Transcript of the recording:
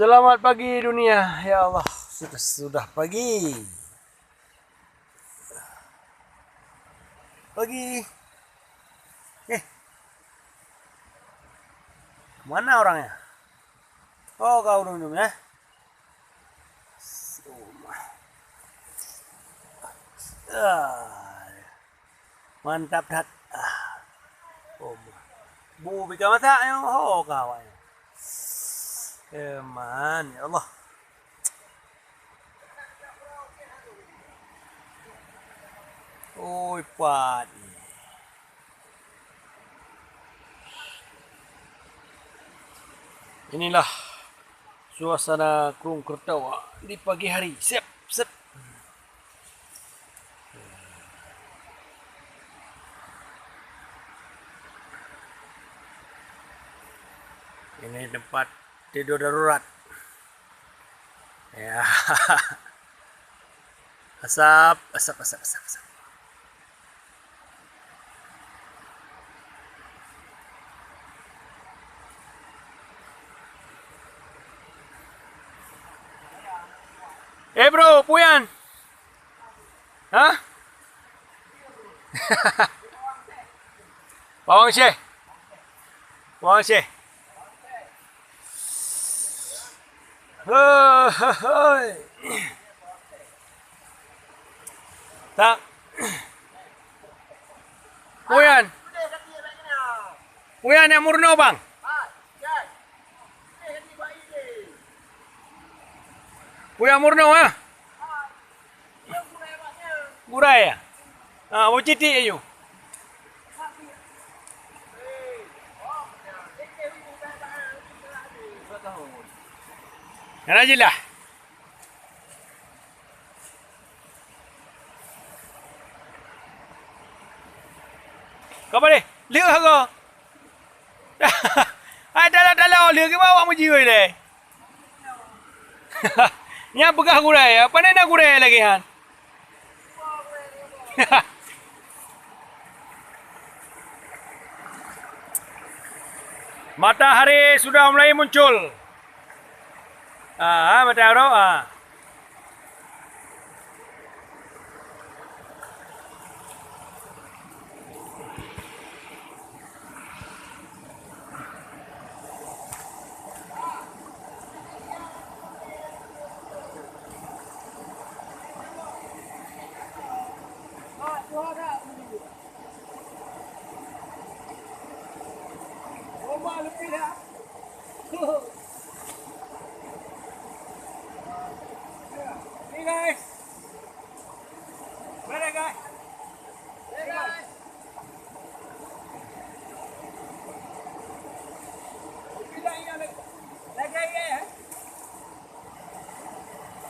Selamat pagi dunia. Ya Allah, sudah pagi. Pagi. Mana orangnya? Oh, kau minum ya. Mantap dah. Oh, bu bikin mata yang kawan. Man, ya Allah. Oi, Pat. Inilah suasana Krung Kertawa di pagi hari. Siap. Ini tempat tidur darurat. Ya. Asap. Bro, Puyan. Hah? Bawang Syekh. Tak. Puyan yang murno bang. Puyan murno ah. Gurai ya. Mau citik ayo. Yang aja lah. Kau apa ni? Lihat kau. Dalam lihat ke bawah mu jiwa ni. Nya begah gurai. Apa ni nak gurai lagi han? Matahari sudah mulai muncul. Matahari. Hey guys.